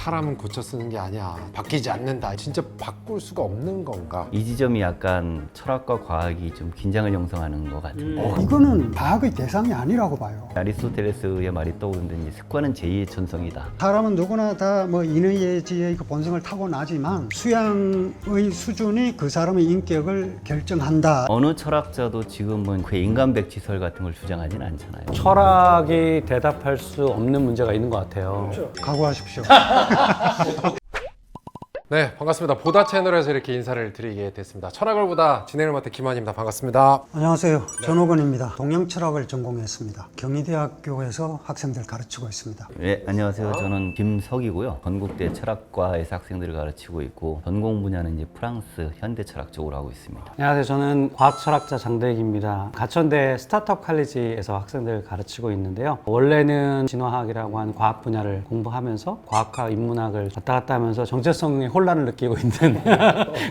사람은 고쳐 쓰는 게 아니야. 바뀌지 않는다. 진짜 바꿀 수가 없는 건가? 이 지점이 약간 철학과 과학이 좀 긴장을 형성하는 것 같은데 이거는 과학의 대상이 아니라고 봐요. 아리스토텔레스의 말이 떠오르는데 이제 습관은 제2의 천성이다. 사람은 누구나 다 뭐 인의 지혜의 그 본성을 타고나지만 수양의 수준이 그 사람의 인격을 결정한다. 어느 철학자도 지금은 그 인간 백지설 같은 걸 주장하진 않잖아요. 철학이 대답할 수 없는 문제가 있는 것 같아요. 각오하십시오. 네, 반갑습니다. 보다 채널에서 이렇게 인사를 드리게 됐습니다. 철학을 보다 진행을 맡은 김환입니다. 반갑습니다. 안녕하세요. 전호건입니다. 동양철학을 전공했습니다. 경희대학교에서 학생들 가르치고 있습니다. 네, 안녕하세요. 저는 김석이고요. 건국대 철학과에서 학생들을 가르치고 있고 전공 분야는 이제 프랑스 현대 철학 쪽으로 하고 있습니다. 안녕하세요. 저는 과학철학자 장대익입니다. 가천대 스타트업 칼리지에서 학생들 가르치고 있는데요. 원래는 진화학이라고 하는 과학 분야를 공부하면서 과학과 인문학을 왔다 갔다 하면서 정체성의 혼란을 느끼고 있는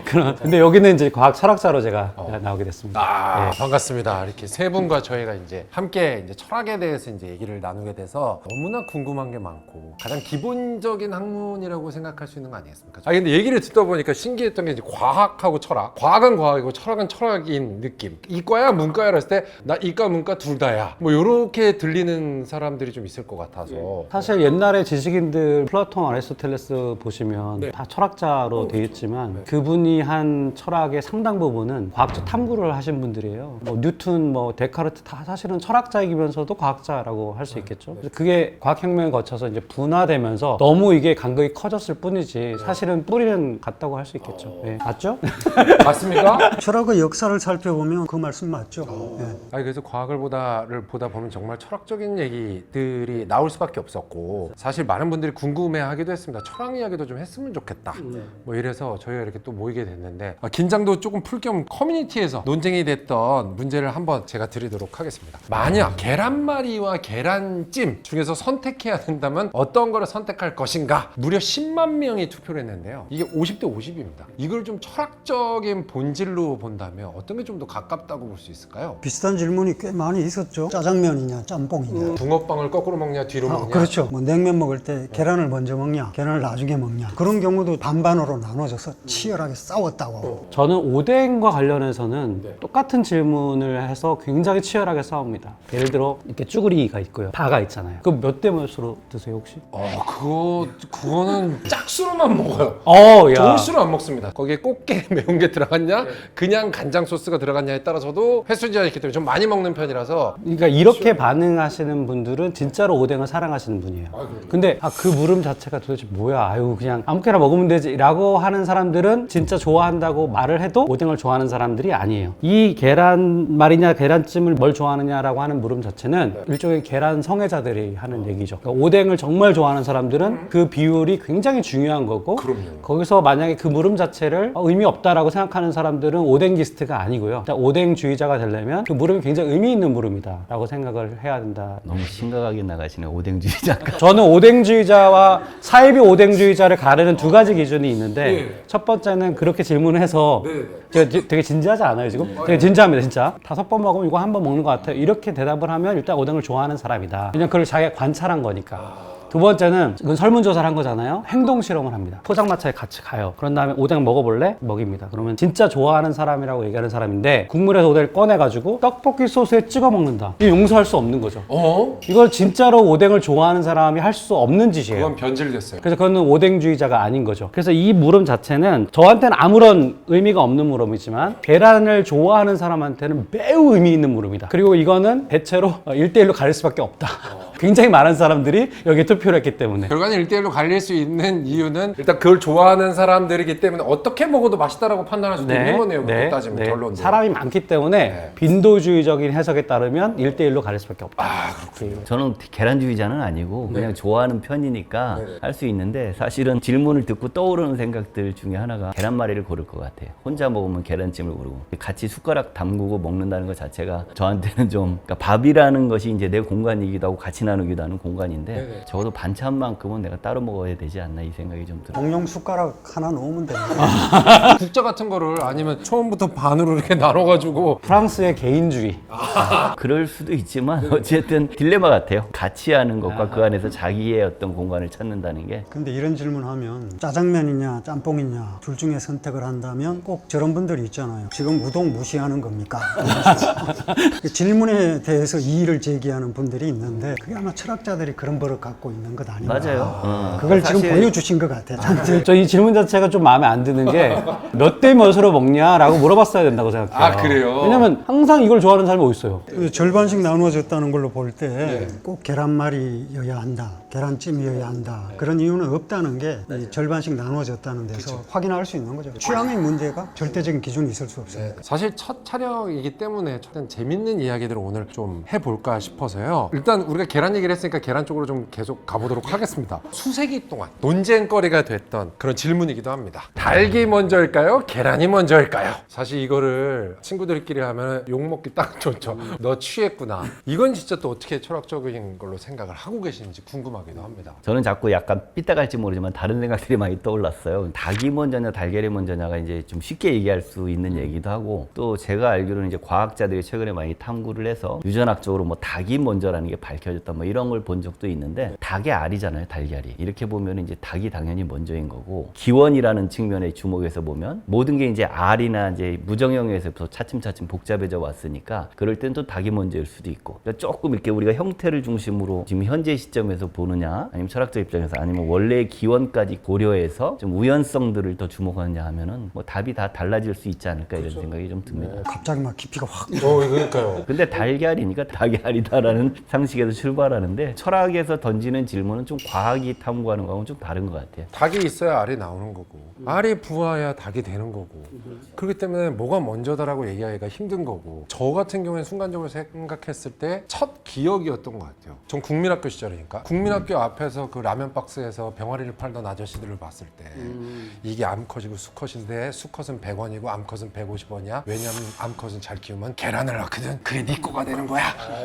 그런. 근데 여기는 이제 과학 철학자로 제가 나오게 됐습니다. 반갑습니다. 이렇게 세 분과 저희가 이제 함께 이제 철학에 대해서 이제 얘기를 나누게 돼서 너무나 궁금한 게 많고 가장 기본적인 학문이라고 생각할 수 있는 거 아니겠습니까? 근데 얘기를 듣다 보니까 신기했던 게 이제 과학하고 철학. 과학은 과학이고 철학은 철학인 느낌. 이과야 문과야 했을 때 나 이과 문과 둘 다야. 뭐 이렇게 들리는 사람들이 좀 있을 것 같아서. 사실 옛날에 지식인들 플라톤, 아리스토텔레스 보시면 다 철학자로 되어 있지만 그분이 한 철학의 상당 부분은 과학적 탐구를 하신 분들이에요. 뭐 뉴턴, 뭐 데카르트 다 사실은 철학자이면서도 과학자라고 할 수 있겠죠. 그래서 그게 과학혁명을 거쳐서 이제 분화되면서 너무 이게 간극이 커졌을 뿐이지 사실은 뿌리는 같다고 할 수 있겠죠. 네. 맞죠? 맞습니까? 철학의 역사를 살펴보면 그 말씀 맞죠. 예. 그래서 과학을 보다 보면 정말 철학적인 얘기들이 나올 수밖에 없었고 사실 많은 분들이 궁금해하기도 했습니다. 철학 이야기도 좀 했으면 좋겠다. 뭐 이래서 저희가 이렇게 또 모이게 됐는데 긴장도 조금 풀 겸 커뮤니티에서 논쟁이 됐던 문제를 한번 제가 드리도록 하겠습니다. 만약 계란말이와 계란찜 중에서 선택해야 된다면 어떤 거를 선택할 것인가? 무려 10만 명이 투표를 했는데요. 이게 50대 50입니다. 이걸 좀 철학적인 본질로 본다면 어떤 게 좀 더 가깝다고 볼 수 있을까요? 비슷한 질문이 꽤 많이 있었죠. 짜장면이냐 짬뽕이냐. 붕어빵을 거꾸로 먹냐 뒤로 먹냐? 그렇죠. 뭐 냉면 먹을 때 계란을 먼저 먹냐 계란을 나중에 먹냐. 그런 경우도 반반으로 나눠져서 치열하게 싸웠다고. 저는 오뎅과 관련해서는 똑같은 질문을 해서 굉장히 치열하게 싸웁니다. 예를 들어 이렇게 쭈구리가 있고요. 파가 있잖아요. 그거 몇 대 몇으로 드세요 혹시? 그거는 짝수로만 먹어요. 야. 좋은 수로 안 먹습니다. 거기에 꽃게 매운 게 들어갔냐, 그냥 간장 소스가 들어갔냐에 따라서도 횟수 제한이 있기 때문에 좀 많이 먹는 편이라서. 그러니까 이렇게 반응하시는 분들은 진짜로 오뎅을 사랑하시는 분이에요. 근데 그 물음 자체가 도대체 뭐야? 아유 그냥 아무렇게나 먹으면 되지 라고 하는 사람들은 진짜 좋아한다고 말을 해도 오뎅을 좋아하는 사람들이 아니에요. 이 계란말이냐 계란찜을 뭘 좋아하느냐라고 하는 물음 자체는 일종의 계란 성애자들이 하는 얘기죠. 그러니까 오뎅을 정말 좋아하는 사람들은 그 비율이 굉장히 중요한 거고 거기서 만약에 그 물음 자체를 의미 없다라고 생각하는 사람들은 오뎅기스트가 아니고요. 오뎅주의자가 되려면 그 물음이 굉장히 의미 있는 물음이다 라고 생각을 해야 된다. 너무 심각하게 나가시네 오뎅주의자가. 저는 오뎅주의자와 사이비 오뎅주의자를 가르는 두 가지 기준이 있는데 첫 번째는 그렇게 질문을 해서 제가 되게 진지하지 않아요 지금? 되게 진지합니다 진짜. 5번 먹으면 이거 한 번 먹는 것 같아요. 이렇게 대답을 하면 일단 오뎅을 좋아하는 사람이다. 왜냐면 그걸 자기가 관찰한 거니까. 두 번째는 그건 설문조사를 한 거잖아요. 행동 실험을 합니다. 포장마차에 같이 가요. 그런 다음에 오뎅 먹어볼래? 먹입니다. 그러면 진짜 좋아하는 사람이라고 얘기하는 사람인데 국물에서 오뎅을 꺼내가지고 떡볶이 소스에 찍어 먹는다. 이거 용서할 수 없는 거죠. 이걸 진짜로 오뎅을 좋아하는 사람이 할 수 없는 짓이에요. 그건 변질됐어요. 그래서 그거는 오뎅주의자가 아닌 거죠. 그래서 이 물음 자체는 저한테는 아무런 의미가 없는 물음이지만 계란을 좋아하는 사람한테는 매우 의미 있는 물음이다. 그리고 이거는 대체로 1대1로 가릴 수밖에 없다. 굉장히 많은 사람들이 여기에 투표를 했기 때문에. 결과는 1대1로 갈릴 수 있는 이유는 일단 그걸 좋아하는 사람들이기 때문에 어떻게 먹어도 맛있다라고 판단할 수도 있는 거네요. 그렇게 따지면 결론도. 사람이 많기 때문에 빈도주의적인 해석에 따르면 1대1로 가릴 수밖에 없다. 저는 계란주의자는 아니고 그냥 좋아하는 편이니까 할 수 있는데 사실은 질문을 듣고 떠오르는 생각들 중에 하나가 계란말이를 고를 것 같아요. 혼자 먹으면 계란찜을 고르고 같이 숟가락 담그고 먹는다는 것 자체가 저한테는 좀 그러니까 밥이라는 것이 이제 내 공간이기도 하고 같이 나누기도 하는 공간인데 적어도 반찬만큼은 내가 따로 먹어야 되지 않나 이 생각이 좀 들어요. 공용 숟가락 하나 놓으면 됩니다. 국자 같은 거를 아니면 처음부터 반으로 이렇게 나눠가지고 프랑스의 개인주의. 그럴 수도 있지만 어쨌든 딜레마 같아요. 같이 하는 것과 그 안에서 자기의 어떤 공간을 찾는다는 게. 근데 이런 질문하면 짜장면이냐 짬뽕이냐 둘 중에 선택을 한다면 꼭 저런 분들이 있잖아요. 지금 우동 무시하는 겁니까? 그 질문에 대해서 이의를 제기하는 분들이 있는데 그게 아마 철학자들이 그런 버릇 갖고 있는 것 아닌가. 맞아요. 그걸 사실 지금 보여주신 것 같아요. 저한테. 저 이 질문 자체가 좀 마음에 안 드는 게 몇 대 몇으로 먹냐라고 물어봤어야 된다고 생각해요. 아, 그래요? 왜냐면 항상 이걸 좋아하는 사람이 어디 있어요. 그 절반씩 나누어졌다는 걸로 볼 때 꼭 계란말이여야 한다, 계란찜이어야 한다 그런 이유는 없다는 게 이 절반씩 나누어졌다는 데서 확인할 수 있는 거죠. 취향의 문제가 절대적인 기준이 있을 수 없습니다. 사실 첫 촬영이기 때문에 일단 재밌는 이야기들을 오늘 좀 해볼까 싶어서요. 일단 우리가 계란 얘기를 했으니까 계란 쪽으로 좀 계속 가보도록 하겠습니다. 수세기 동안 논쟁거리가 됐던 그런 질문이기도 합니다. 닭이 먼저일까요? 계란이 먼저일까요? 사실 이거를 친구들끼리 하면 욕먹기 딱 좋죠. 너 취했구나. 이건 진짜 또 어떻게 철학적인 걸로 생각을 하고 계시는지 궁금하기도 합니다. 저는 자꾸 약간 삐딱할지 모르지만 다른 생각들이 많이 떠올랐어요. 닭이 먼저냐 달걀이 먼저냐가 이제 좀 쉽게 얘기할 수 있는 얘기도 하고 또 제가 알기로는 이제 과학자들이 최근에 많이 탐구를 해서 유전학적으로 뭐 닭이 먼저라는 게 밝혀졌다 뭐 이런 걸 본 적도 있는데 닭의 알이잖아요, 달걀이. 이렇게 보면 이제 닭이 당연히 먼저인 거고 기원이라는 측면에 주목해서 보면 모든 게 이제 알이나 이제 무정형에서부터 차츰차츰 복잡해져 왔으니까 그럴 땐 또 닭이 먼저일 수도 있고 그러니까 조금 이렇게 우리가 형태를 중심으로 지금 현재 시점에서 보느냐 아니면 철학적 입장에서 아니면 원래의 기원까지 고려해서 좀 우연성들을 더 주목하느냐 하면은 뭐 답이 다 달라질 수 있지 않을까 이런 생각이 좀 듭니다. 갑자기 막 깊이가 확. 그러니까요. 근데 달걀이니까 닭이 알이다라는 상식에서 출발하는데 철학에서 던지는 질문은 좀 과학이 탐구하는 거하고는 좀 다른 것 같아요. 닭이 있어야 알이 나오는 거고 알이 부화해야 닭이 되는 거고 그렇기 때문에 뭐가 먼저다라고 얘기하기가 힘든 거고 저 같은 경우에는 순간적으로 생각했을 때 첫 기억이었던 것 같아요. 전 국민학교 시절이니까 국민학교 앞에서 그 라면 박스에서 병아리를 팔던 아저씨들을 봤을 때 이게 암컷이고 수컷인데 수컷은 100원이고 암컷은 150원이야. 왜냐면 암컷은 잘 키우면 계란을 낳거든. 그게 네 거가 되는 거야.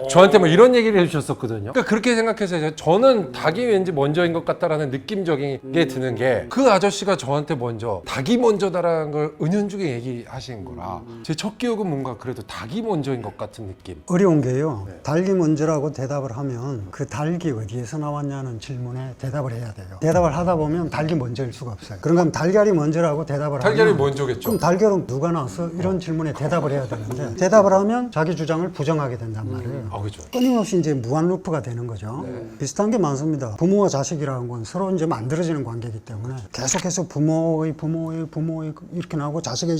저한테 뭐 이런 얘기를 해주셨었거든요. 그러니까 그렇게 생각해서 저는 닭이 왠지 먼저인 것 같다라는 느낌적인 게 드는 게 그 아저씨가 저한테 먼저 닭이 먼저다라는 걸 은연중에 얘기하신 거라 제 첫 기억은 뭔가 그래도 닭이 먼저인 것 같은 느낌. 어려운 게요. 닭이 먼저라고 대답을 하면 그 닭이 어디에서 나왔냐는 질문에 대답을 해야 돼요. 대답을 하다 보면 닭이 먼저일 수가 없어요. 그러면 달걀이 먼저라고 대답을 달걀이 하면 먼저겠죠. 그럼 달걀은 누가 나왔어? 이런 질문에 대답을 해야 되는데 대답을 하면 자기 주장을 부정하게 된단 말이에요. 그죠. 끊임없이 이제 무한 루프가 되는 거죠. 비슷한 게 많습니다. 부모와 자식이라는 건 서로 이제 만들어지는 관계이기 때문에 계속해서 부모의 이렇게 나오고 자식의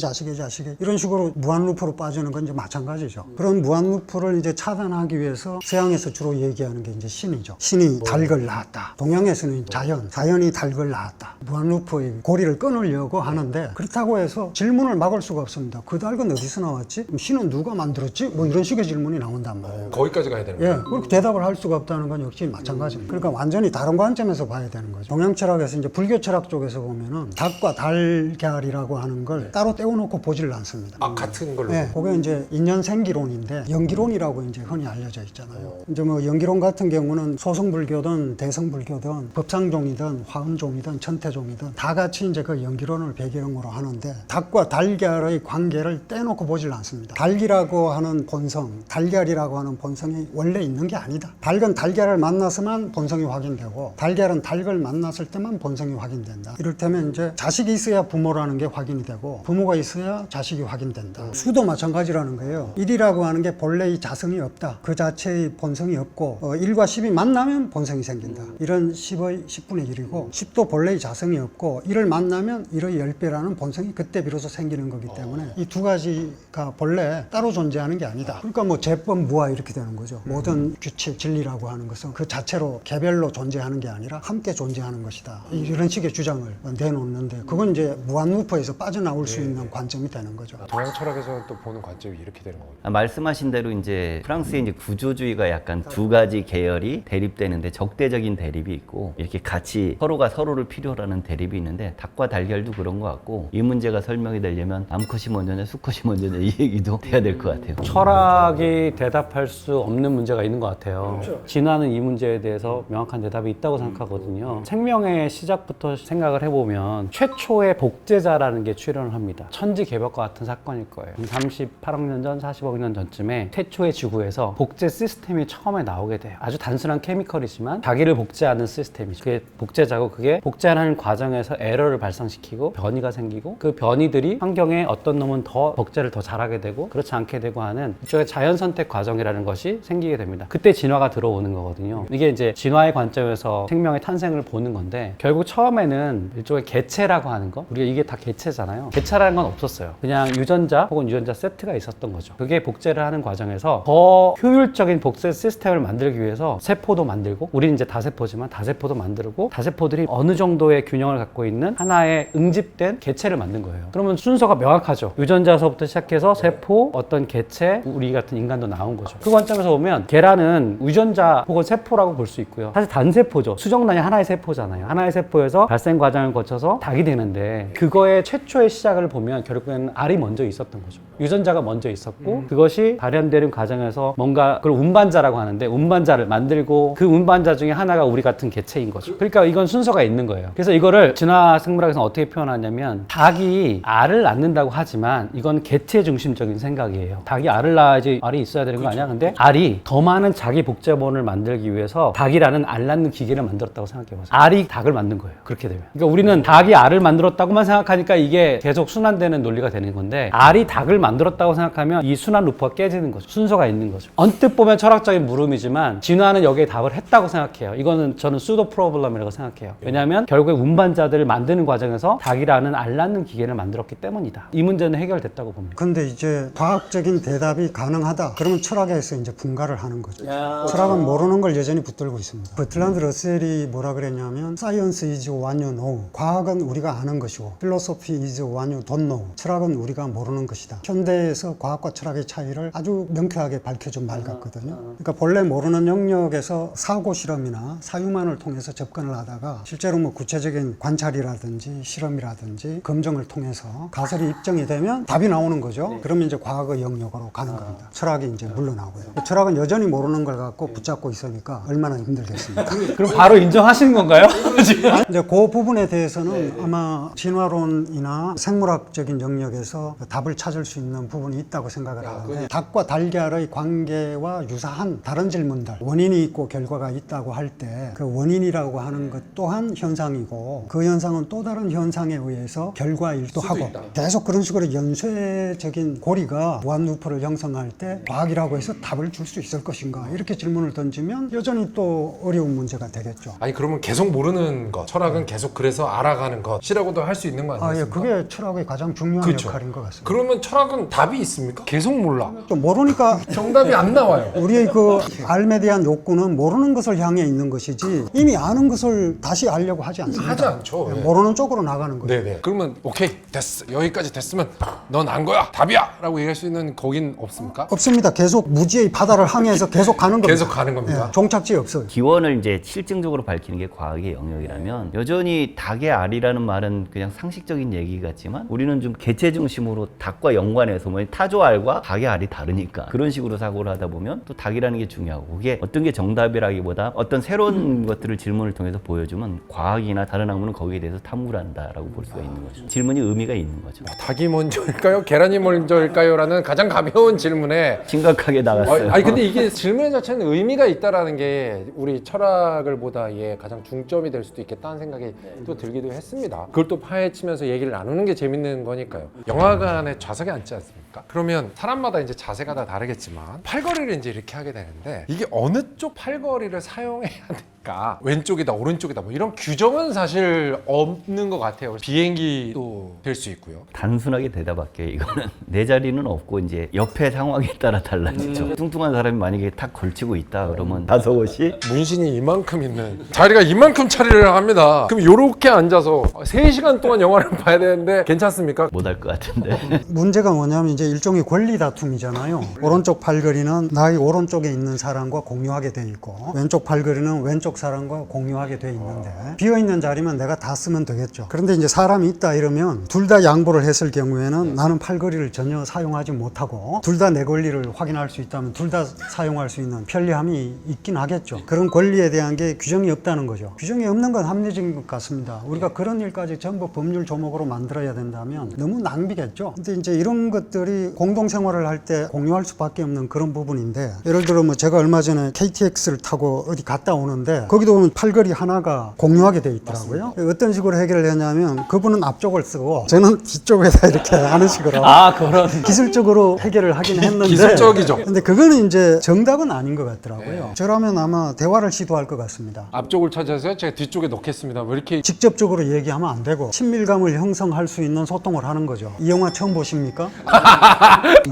이런 식으로 무한 루프로 빠지는 건 이제 마찬가지죠. 그런 무한 루프를 이제 차단하기 위해서 서양에서 주로 얘기하는 게 이제 신이죠. 신이 닭을 낳았다. 동양에서는 자연이 닭을 낳았다. 무한 루프의 고리를 끊으려고 하는데 그렇다고 해서 질문을 막을 수가 없습니다. 그 닭은 어디서 나왔지? 신은 누가 만들었지? 뭐 이런 식의 질문이 나온단 말이에요. 거기까지 가야 되는 거예요. 예, 그렇게 대답을 할 수가 없다는 건 역시 마찬가지입니다. 그러니까 완전히 다른 관점에서 봐야 되는 거죠. 동양 철학에서 이제 불교 철학 쪽에서 보면은 닭과 달걀이라고 하는 걸 따로 떼어놓고 보지를 않습니다. 같은 걸로. 네, 그게 이제 인연생기론인데 연기론이라고 이제 흔히 알려져 있잖아요. 이제 뭐 연기론 같은 경우는 소승불교든 대승불교든 법상종이든 화엄종이든 천태종이든 다 같이 이제 그 연기론을 배경으로 하는데 닭과 달걀의 관계를 떼놓고 보질 않습니다. 닭이라고 하는 본성, 달걀이라고 하는 본성이 원래 있는 게 아니다. 닭은 달걀을 만나서만 본성이 확인되고 달걀은 닭을 만났을 때만 본성이 확인된다. 이를테면 이제 자식이 있어야 부모라는 게 확인이 되고 부모가 있어야 자식이 확인된다. 수도 마찬가지라는 거예요. 1이라고 하는 게 본래 이 자성이 없다. 그 자체의 본성이 없고 1과 10이 만나면 본성이 생긴다. 1은 10의 10분의 1이고 10도 본래의 자성이 없고 1을 만나면 1의 10배라는 본성이 그때 비로소 생기는 거기 때문에 이 두 가지가 본래 따로 존재하는 게 아니다. 그러니까 뭐 제법 무아 이렇게 되는 거죠. 모든 규칙, 진리라고 하는 것은 그 자체로 개별로 존재하는 게 아니라 함께 존재하는 것이다. 이런 식의 주장을 내놓는데 그건 이제 무한 루프에서 빠져나올 수 있는 관점이 되는 거죠. 동양 철학에서는 또 보는 관점이 이렇게 되는 거거든요. 말씀하신 대로 이제 프랑스의 이제 구조주의가 약간 두 가지 계열이 대립되는데 적대적인 대립이 있고 이렇게 같이 서로가 서로를 필요로 하는 대립이 있는데 닭과 달걀도 그런 것 같고 이 문제가 설명이 되려면 암컷이 먼저냐 수컷이 먼저냐 이 얘기도 돼야 될 것 같아요. 철학이 대답할 수 없는 문제가 있는 것 같아요. 진화는 이 문제에 대해서 명확한 대답이 있다고 생각하거든요. 생명의 시작부터 생각을 해보면 최초의 복제자라는 게 출현을 합니다. 천지개벽과 같은 사건일 거예요. 38억 년 전, 40억 년 전쯤에 최초의 지구에서 복제 시스템이 처음에 나오게 돼요. 아주 단순한 케미컬이지만 자기를 복제하는 시스템이죠. 그게 복제자고, 그게 복제하는 과정에서 에러를 발생시키고 변이가 생기고, 그 변이들이 환경에 어떤 놈은 더 복제를 더 잘하게 되고 그렇지 않게 되고 하는 일종의 자연 선택 과정이라는 것이 생기게 됩니다. 그때 진화가 들어오는 거거든요. 이게 이제 진화의 관점에서 생명의 탄생을 보는 건데, 결국 처음에는 일종의 개체라고 하는 거, 우리가 이게 다 개체잖아요. 개체라는 건 없었어요. 그냥 유전자 혹은 유전자 세트가 있었던 거죠. 그게 복제를 하는 과정에서 더 효율적인 복제 시스템을 만들기 위해서 세포도 만들고, 우리는 이제 다세포지만 다세포도 만들고, 다세포들이 어느 정도의 균형을 갖고 있는 하나의 응집된 개체를 만든 거예요. 그러면 순서가 명확하죠. 유전자서부터 시작해서 세포, 어떤 개체, 우리 같은 인간도 나온 거죠. 그 관점에서 보면 계란은 유전자 혹은 세포라고 볼 수 있고요. 사실 단세포죠. 수정란이 하나의 세포잖아요. 하나의 세포에서 발생 과정을 거쳐서 닭이 되는데, 그거의 최초의 시작을 보면 결국에는 알이 먼저 있었던 거죠. 유전자가 먼저 있었고, 그것이 발현되는 과정에서 뭔가 그걸 운반자라고 하는데, 운반자를 만들고, 그 운반자 중에 하나가 우리 같은 개체인 거죠. 그러니까 이건 순서가 있는 거예요. 그래서 이거를 진화 생물학에서 어떻게 표현하냐면, 닭이 알을 낳는다고 하지만 이건 개체 중심적인 생각이에요. 닭이 알을 낳아야지 알이 있어야 되는 거 아니야? 근데 알이 더 많은 자기 복제본을 만들기 위해서 닭이라는 알 낳는 기계를 만들었다고 생각해보세요. 알이 닭을 만든 거예요. 그렇게 되면. 그러니까 우리는 닭이 알을 만들었다고만 생각하니까 이게 계속 순환되는 논리가 되는 건데, 알이 닭을 만들었다고 생각하면 이 순환 루프가 깨지는 거죠. 순서가 있는 거죠. 언뜻 보면 철학적인 물음이지만 진화는 여기에 답을 했다고 생각해요. 이거는 저는 수도 프로블럼이라고 생각해요. 왜냐하면 결국에 운반자들을 만드는 과정에서 닭이라는 알 낳는 기계를 만들었기 때문이다. 이 문제는 해결됐다고 봅니다. 근데 이제 과학적인 대답이 가능하다. 그러면 철학에서 이제 분가를 하는 거죠. 철학은 모르는 걸 여전히 붙들고 있습니다. 버틀란드 러셀이 뭐라 그랬냐면 Science is what you know. 과학은 우리가 아는 것이고 Philosophy is what you don't know. 철학은 우리가 모르는 것이다. 현대에서 과학과 철학의 차이를 아주 명쾌하게 밝혀준 말 같거든요. 그러니까 본래 모르는 영역에서 사고 실험이나 사유만을 통해서 접근을 하다가 실제로 뭐 구체적인 관찰이라든지 실험이라든지 검증을 통해서 가설이 입증이 되면 답이 나오는 거죠. 그러면 이제 과학의 영역으로 가는 겁니다. 철학이 이제 물러나고요. 철학은 여전히 모르는 걸 갖고 붙잡고 있으니까 얼마나 힘들겠습니까? 그럼 바로 인정하시는 건가요? 지금? 이제 그 부분에 대해서는 아마 진화론이나 생물학적인 영역에서 답을 찾을 수 있는 부분이 있다고 생각을 하는데, 닭과 달걀의 관계와 유사한 다른 질문들, 원인이 있고 결과가 있다고 할 때 그 원인이라고 하는 것 또한 현상이고, 그 현상은 또 다른 현상에 의해서 결과일도 하고, 계속 그런 식으로 연쇄적인 고리가 무한루프를 형성할 때 과학이라고 해서 답을 줄 수 있을 것인가, 이렇게 질문을 던지면 여전히 또 어려운 문제가 되겠죠. 아니 그러면 계속 모르는 것, 철학은 계속 그래서 알아가는 것이라고도 할 수 있는 거 아니겠습니까? 예, 그게 철학의 가장 중요한 그렇죠. 역할인 것 같습니다. 그러면 철학은 답이 있습니까? 계속 몰라. 또 모르니까 정답이 안 나와요. 우리의 그 알에 대한 욕구는 모르는 것을 향해 있는 것이지, 이미 아는 것을 다시 알려고 하지 않습니다. 하지 않죠. 예. 모르는 쪽으로 나가는 거죠. 네네. 그러면 오케이 됐어. 여기까지 됐으면 넌 안 거야. 답이야. 라고 얘기할 수 있는 거긴 없습니까? 없습니다. 계속 무지의 바다를 항해해서 계속 가는 겁니다. 계속 가는 겁니다. 예, 종착지 없어요. 기원을 이제 실증적으로 밝히는 게 과학의 영역이라면, 여전히 닭의 알이라는 말은 그냥 상식적인 얘기 같지만, 우리는 좀 개체 중심으로 닭과 연관해서, 뭐 타조 알과 닭의 알이 다르니까 그런 식으로 사고를 하다 보면 또 닭이라는 게 중요하고, 그게 어떤 게 정답이라기보다 어떤 새로운 것들을 질문을 통해서 보여주면 과학이나 다른 학문은 거기에 대해서 탐구를 한다라고 볼 수가 있는 거죠. 질문이 의미가 있는 거죠. 닭이 먼저일까요? 계란이 먼저일까요? 라는 가장 가벼운 질문에 심각하게 나갔어요. 아니 근데 이게 질문 자체는 의미가 있다라는 게 우리 철학을 보다 가장 중점이 될 수도 있겠다는 생각이 또 들기도 했습니다. 그걸 또 파헤치면서 얘기를 나누는 게 재밌는 거니까요. 영화관에 좌석에 앉지 않습니까? 그러면 사람마다 이제 자세가 다 다르겠지만 팔걸이를 이제 이렇게 하게 되는데, 이게 어느 쪽 팔걸이를 사용해야 될까? 왼쪽이다 오른쪽이다 뭐 이런 규정은 사실 없는 것 같아요. 비행기도 될 수 있고요. 단순하게 대답할게요. 이거는 내 자리는 없고 이제 옆에 상황에 따라 달라지죠. 뚱뚱한 사람이 만약에 탁 걸치고 있다 그러면 다섯이 문신이 이만큼 있는 자리가 이만큼 차리를 합니다. 그럼 요렇게 앉아서 3시간 동안 영화를 봐야 되는데 괜찮습니까? 못 할 것 같은데. 문제가 뭐냐면 이제 일종의 권리 다툼이잖아요. 오른쪽 팔걸이는 나의 오른쪽에 있는 사람과 공유하게 돼 있고 왼쪽 팔걸이는 왼쪽 사람과 공유하게 돼 있는데 비어 있는 자리면 내가 다 쓰면 되겠죠. 그런데 이제 사람이 있다 이러면 둘 다 양보를 했을 경우에는 나는 팔걸이를 전혀 사용하지 못하고 둘 다 내 권리를 확인할 수 있다면 둘 다 사용할 수 있는 편리함이 있긴 하겠죠. 그런 권리에 대한 게 규정이 없다는 거죠. 규정이 없는 건 합리적인 것 같습니다. 우리가 그런 일까지 전부 법률 조목으로 만들어야 된다면 너무 낭비겠죠. 근데 이제 이런 것들이 공동생활을 할 때 공유할 수밖에 없는 그런 부분인데 예를 들어 뭐 제가 얼마 전에 KTX를 타고 어디 갔다 오는데 거기도 보면 팔걸이 하나가 공유하게 돼 있더라고요. 맞습니다. 어떤 식으로 해결을 했냐면 그분은 앞쪽을 쓰고 저는 뒤쪽에다 이렇게 하는 식으로 그런. 기술적으로 해결을 하긴 했는데 기술적이죠. 근데 그거는 이제 정답은 아닌 것 같더라고요. 저라면 아마 대화를 시도할 것 같습니다. 앞쪽을 찾아서 제가 뒤쪽에 넣겠습니다. 뭐 이렇게 직접적으로 얘기하면 안 되고 친밀감을 형성할 수 있는 소통을 하는 거죠. 이 영화 처음 보십니까?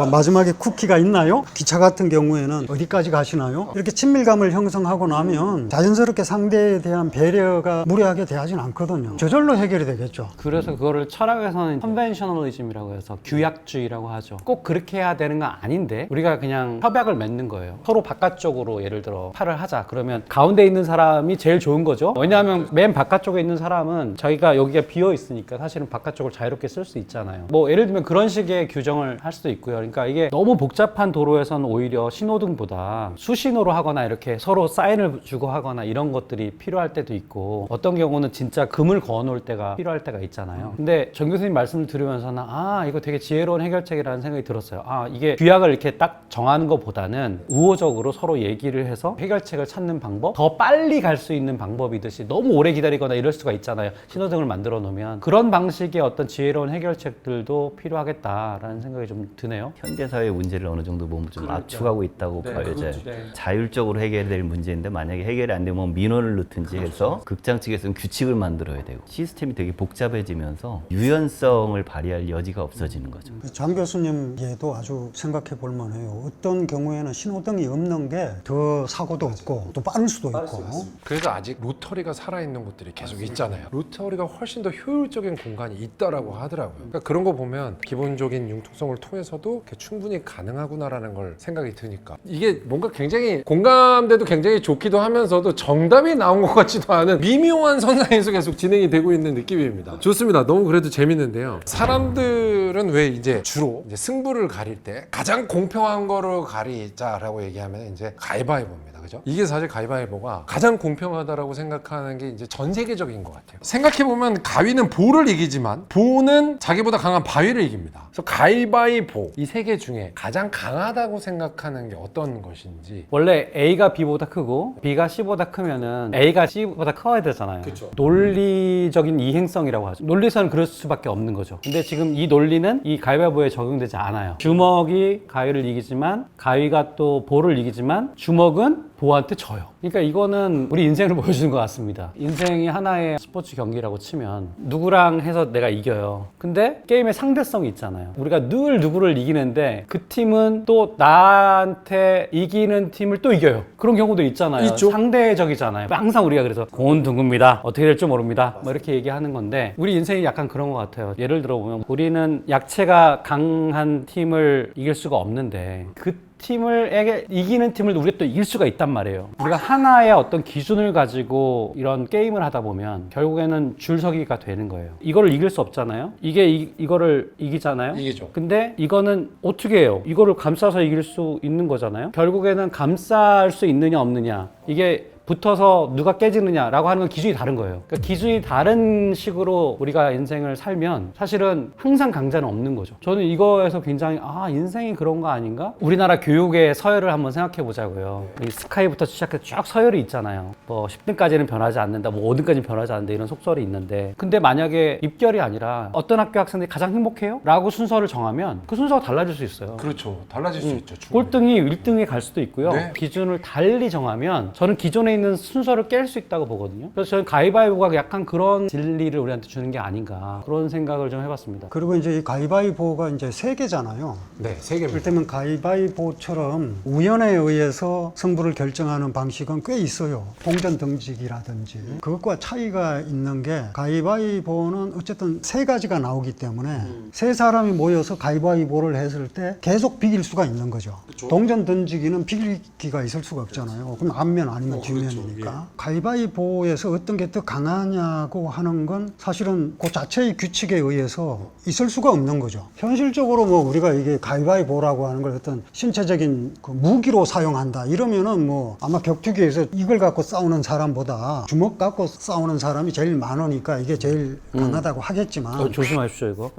마지막에 쿠키가 있나요? 기차 같은 경우에는 어디까지 가시나요? 이렇게 친밀감을 형성하고 나면 자연스럽게 상대에 대한 배려가 무례하게 대하진 않거든요. 저절로 해결이 되겠죠. 그래서 그거를 철학에서는 컨벤셔널리즘이라고 해서 규약주의라고 하죠. 꼭 그렇게 해야 되는 건 아닌데 우리가 그냥 협약을 맺는 거예요. 서로 바깥쪽으로 예를 들어 팔을 하자. 그러면 가운데 있는 사람이 제일 좋은 거죠. 왜냐하면 맨 바깥쪽에 있는 사람은 자기가 여기가 비어 있으니까 사실은 바깥쪽을 자유롭게 쓸 수 있잖아요. 뭐 예를 들면 그런 식의 규정을 할 수도 있고요. 그러니까 이게 너무 복잡한 도로에서는 오히려 신호등보다 수신호로 하거나 이렇게 서로 사인을 주고 하거나 이런 것들이 필요할 때도 있고 어떤 경우는 진짜 금을 그어 놓을 때가 필요할 때가 있잖아요. 근데 정 교수님 말씀을 들으면서는 이거 되게 지혜로운 해결책이라는 생각이 들었어요. 이게 규약을 이렇게 딱 정하는 것보다는 우호적으로 서로 얘기를 해서 해결책을 찾는 방법, 더 빨리 갈 수 있는 방법이듯이 너무 오래 기다리거나 이럴 수가 있잖아요. 신호등을 만들어 놓으면 그런 방식의 어떤 지혜로운 해결책들도 필요하겠다라는 생각이 좀 드네요. 현대사회 문제를 어느 정도 보면 좀 압축하고 있다고 보여져요. 그렇죠. 자율적으로 해결될 문제인데 만약에 해결이 안 되면 민원을 넣든지 해서 극장 측에서는 규칙을 만들어야 되고 시스템이 되게 복잡해지면서 유연성을 발휘할 여지가 없어지는 거죠. 장 교수님 얘도 아주 생각해 볼 만해요. 어떤 경우에는 신호등이 없는 게 더 사고도 없고 또 빠를 수도 있고. 그래서 아직 로터리가 살아있는 곳들이 계속 있잖아요. 로터리가 훨씬 더 효율적인 공간이 있다라고 하더라고요. 그러니까 그런 거 보면 기본적인 융통성을 통해서도 충분히 가능하구나라는 걸 생각이 드니까 이게 뭔가 굉장히 공감대도 굉장히 좋기도 하면서도 정답이 나온 것 같지도 않은 미묘한 선상에서 계속 진행이 되고 있는 느낌입니다. 좋습니다. 너무 그래도 재밌는데요. 사람들은 왜 이제 주로 이제 승부를 가릴 때 가장 공평한 거로 가리자라고 얘기하면 이제 가위바위보입니다. 그죠? 이게 사실 가위바위보가 가장 공평하다라고 생각하는 게 이제 전 세계적인 것 같아요. 생각해보면 가위는 보를 이기지만 보는 자기보다 강한 바위를 이깁니다. 그래서 가위바위보 이 세 개 중에 가장 강하다고 생각하는 게 어떤 것인지. 원래 A가 B보다 크고 B가 C보다 크면은 A가 C보다 커야 되잖아요. 그쵸. 논리적인 이행성이라고 하죠. 논리서는 그럴 수밖에 없는 거죠. 근데 지금 이 논리는 이 가위바위보에 적용되지 않아요. 주먹이 가위를 이기지만 가위가 또 볼을 이기지만 주먹은 보한테 져요. 그러니까 이거는 우리 인생을 보여주는 것 같습니다. 인생이 하나의 스포츠 경기라고 치면 누구랑 해서 내가 이겨요. 근데 게임의 상대성이 있잖아요. 우리가 늘 누구를 이기는데 그 팀은 또 나한테 이기는 팀을 또 이겨요. 그런 경우도 있잖아요. 있죠. 상대적이잖아요. 항상 우리가 그래서 공은 둥굽니다. 어떻게 될지 모릅니다. 뭐 이렇게 얘기하는 건데 우리 인생이 약간 그런 것 같아요. 예를 들어 보면 우리는 약체가 강한 팀을 이길 수가 없는데 그 팀을 이기는 팀을 우리가 또 이길 수가 있단 말이에요. 우리가 하나의 어떤 기준을 가지고 이런 게임을 하다 보면 결국에는 줄서기가 되는 거예요. 이거를 이길 수 없잖아요. 이거를 이기잖아요. 이기죠. 근데 이거는 어떻게 해요? 이거를 감싸서 이길 수 있는 거잖아요. 결국에는 감쌀 수 있느냐 없느냐 이게 붙어서 누가 깨지느냐라고 하는 건 기준이 다른 거예요. 그러니까 기준이 다른 식으로 우리가 인생을 살면 사실은 항상 강자는 없는 거죠. 저는 이거에서 굉장히 인생이 그런 거 아닌가? 우리나라 교육의 서열을 한번 생각해 보자고요. 이 스카이부터 시작해서 쭉 서열이 있잖아요. 뭐 10등까지는 변하지 않는다, 뭐 5등까지는 변하지 않는다 이런 속설이 있는데 근데 만약에 입결이 아니라 어떤 학교 학생들이 가장 행복해요? 라고 순서를 정하면 그 순서가 달라질 수 있어요. 그렇죠. 달라질 수 있죠. 충분히. 꼴등이 1등에 갈 수도 있고요. 네. 기준을 달리 정하면 저는 기존에 있는 순서를 깰 수 있다고 보거든요. 그래서 저는 가위바위보가 약간 그런 진리를 우리한테 주는 게 아닌가 그런 생각을 좀 해봤습니다. 그리고 이제 이 가위바위보가 이제 세 개잖아요. 네, 세 개입니다. 그렇다면 가위바위보처럼 우연에 의해서 승부를 결정하는 방식은 꽤 있어요. 동전 덩지기라든지. 그것과 차이가 있는 게 가위바위보는 어쨌든 세 가지가 나오기 때문에 세 사람이 모여서 가위바위보를 했을 때 계속 비길 수가 있는 거죠. 동전 던지기는 비기기가 있을 수가 없잖아요. 그럼 앞면 아니면 뒷면이니까. 가위바위보에서 어떤 게 더 강하냐고 하는 건 사실은 그 자체의 규칙에 의해서 있을 수가 없는 거죠. 현실적으로 뭐 우리가 이게 가위바위보라고 하는 걸 어떤 신체적인 그 무기로 사용한다 이러면은 뭐 아마 격투기에서 이걸 갖고 싸우는 사람보다 주먹 갖고 싸우는 사람이 제일 많으니까 이게 제일 강하다고 하겠지만 조심하십시오 이거.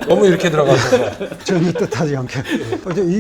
너무 이렇게 들어가서 전혀 뜻하지 않게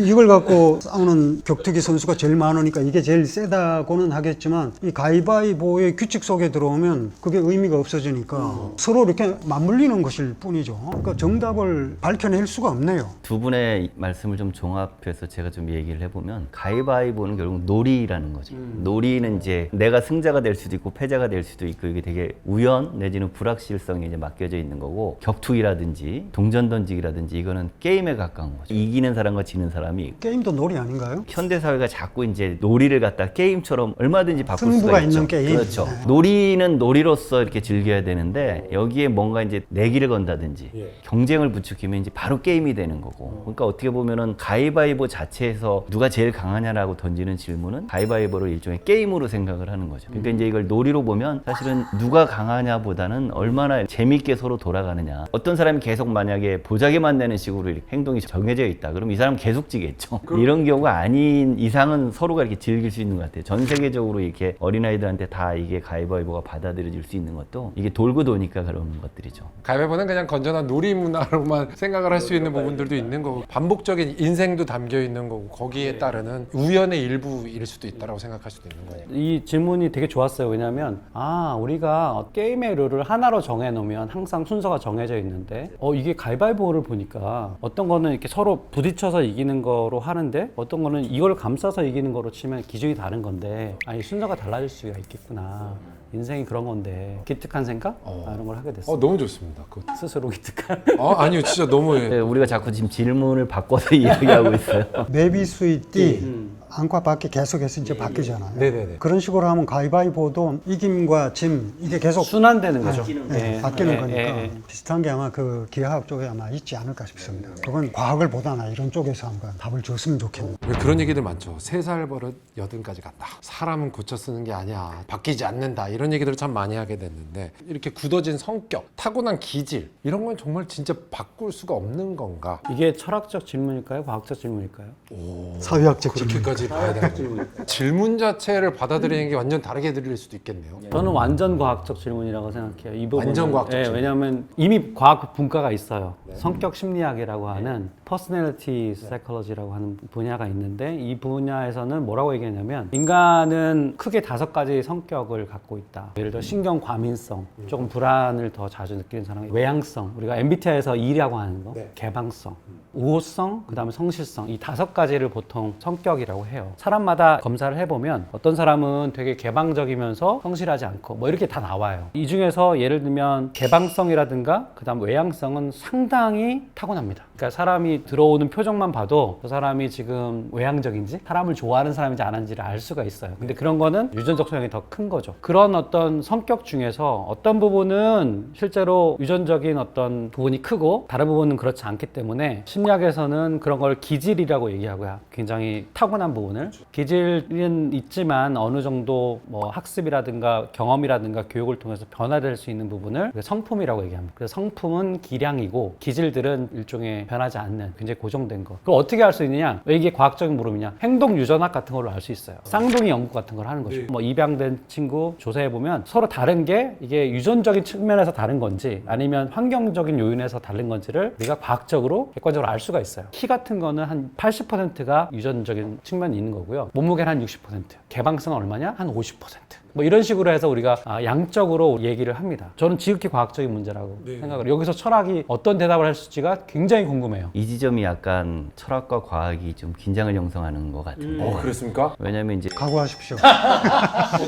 이걸 갖고 싸우는 격투기 선수가 제일 많으니까 이게 제일 세다고는 하겠지만 이 가위바위보의 규칙 속에 들어오면 그게 의미가 없어지니까 서로 이렇게 맞물리는 것일 뿐이죠. 그러니까 정답을 밝혀낼 수가 없네요. 두 분의 말씀을 좀 종합해서 제가 좀 얘기를 해보면 가위바위보는 결국 놀이라는 거죠. 놀이는 이제 내가 승자가 될 수도 있고 패자가 될 수도 있고 이게 되게 우연 내지는 불확실성이 이제 맡겨져 있는 거고 격투기라든지 동전 던지기라든지 이거는 게임에 가까운 거죠. 이기는 사람과 지는 사람이 게임도 놀이 아닌가요? 현대 사회가 자꾸 이제 놀이를 갖다 게임처럼 얼마든지 바꿀 승부가 수가 있죠. 있는 게임. 그렇죠. 네. 놀이는 놀이로서 이렇게 즐겨야 되는데 여기에 뭔가 이제 내기를 건다든지 경쟁을 부추기면 이제 바로 게임이 되는 거고. 그러니까 어떻게 보면은 가위바위보 자체에서 누가 제일 강하냐라고 던지는 질문은 가위바위보를 일종의 게임으로 생각을 하는 거죠. 그러니까 이제 이걸 놀이로 보면 사실은 누가 강하냐보다는 얼마나 재밌게 서로 돌아가느냐. 어떤 사람이 계속 만약에 보자기만 내는 식으로 이렇게 행동이 정해져 있다. 그럼 이 사람 계속 지겠죠. 이런 경우가 아닌 이상은 서로가 이렇게 즐길 수 있는 것 같아요. 전 세계적으로 이렇게 어린아이들한테 다 이게 가위바위보가 받아들여질 수 있는 것도 이게 돌고 도니까 그런 것들이죠. 가위바위보는 그냥 건전한 놀이 문화로만 생각을 할 수 있는 부분들도 있는 거고 반복적인 인생도 담겨 있는 거고 거기에 따르는 우연의 일부일 수도 있다라고 생각할 수도 있는 거예요. 이 질문이 되게 좋았어요. 왜냐하면 우리가 게임의 룰을 하나로 정해놓으면 항상 순서가 정해져 있는데 이게 가위바위보를 보니까 어떤 거는 이렇게 서로 부딪혀서 이기는 거로 하는데 어떤 거는 이걸 감싸서 이기는 거로 치면 기준이 다른 건데 이 순서가 달라질 수가 있겠구나. 인생이 그런 건데 기특한 생각? 이런 걸 하게 됐어요. 너무 좋습니다. 스스로 기특한. 아니요, 진짜 너무 네, 우리가 자꾸 지금 질문을 바꿔서 이야기하고 있어요. 메비스의 띠 안과 밖에 계속해서 이제 바뀌잖아요. 네네네. 그런 식으로 하면 가위바위보도 이김과 짐 이게 계속 순환되는 거죠. 바뀌는 거니까 비슷한 게 아마 그 기하학 쪽에 아마 있지 않을까 싶습니다. 그건 과학을 보다나 이런 쪽에서 한번 답을 줬으면 좋겠네요. 왜 그런 얘기들 많죠. 3살 버릇 8까지 갔다. 사람은 고쳐 쓰는 게 아니야. 바뀌지 않는다. 이런 얘기들을 참 많이 하게 됐는데 이렇게 굳어진 성격, 타고난 기질 이런 건 정말 진짜 바꿀 수가 없는 건가? 이게 철학적 질문일까요? 과학적 질문일까요? 사회학적 질문. 그렇게까지 봐야 되는 거예요. 질문 자체를 받아들이는 게 완전 다르게 들릴 수도 있겠네요. 저는 완전 과학적 질문이라고 생각해요. 이 부분은. 완전 과학적 질문. 왜냐하면 이미 과학 분과가 있어요. 성격 심리학이라고 하는 personality psychology라고 하는 분야가 있는데 이 분야에서는 뭐라고 얘기하냐면 인간은 크게 5가지 성격을 갖고 있다. 예를 들어 신경 과민성, 조금 불안을 더 자주 느끼는 사람, 외향성, 우리가 MBTI에서 E라고 하는 거, 개방성, 우호성, 그 다음에 성실성, 이 5가지를 보통 성격이라고 해요. 사람마다 검사를 해보면 어떤 사람은 되게 개방적이면서 성실하지 않고 뭐 이렇게 다 나와요. 이 중에서 예를 들면 개방성이라든가 그 다음 외향성은 상당히 타고납니다. 그러니까 사람이 들어오는 표정만 봐도 저 사람이 지금 외향적인지 사람을 좋아하는 사람인지 안 하는지를 알 수가 있어요. 근데 그런 거는 유전적 소양이 더 큰 거죠. 그런 어떤 성격 중에서 어떤 부분은 실제로 유전적인 어떤 부분이 크고 다른 부분은 그렇지 않기 때문에 심리학에서는 그런 걸 기질이라고 얘기하고요. 굉장히 타고난 부분을. 기질은 있지만 어느 정도 뭐 학습이라든가 경험이라든가 교육을 통해서 변화될 수 있는 부분을 성품이라고 얘기합니다. 그래서 성품은 기량이고 기질들은 일종의 변하지 않는 굉장히 고정된 거. 그걸 어떻게 알 수 있느냐? 왜 이게 과학적인 물음이냐? 행동 유전학 같은 걸로 알 수 있어요. 쌍둥이 연구 같은 걸 하는 거죠. 뭐 입양된 친구 조사해 보면 서로 다른 게 이게 유전적인 측면에서 다른 건지 아니면 환경적인 요인에서 다른 건지를 우리가 과학적으로 객관적으로 알 수가 있어요. 키 같은 거는 한 80%가 유전적인 측면이 있는 거고요. 몸무게는 한 60%. 개방성은 얼마냐? 한 50%. 뭐 이런 식으로 해서 우리가 양적으로 얘기를 합니다. 저는 지극히 과학적인 문제라고 생각을 여기서 철학이 어떤 대답을 할 수 있을지가 굉장히 궁금해요. 이 지점이 약간 철학과 과학이 좀 긴장을 형성하는 것 같은데. 그렇습니까? 왜냐면 이제 각오하십시오.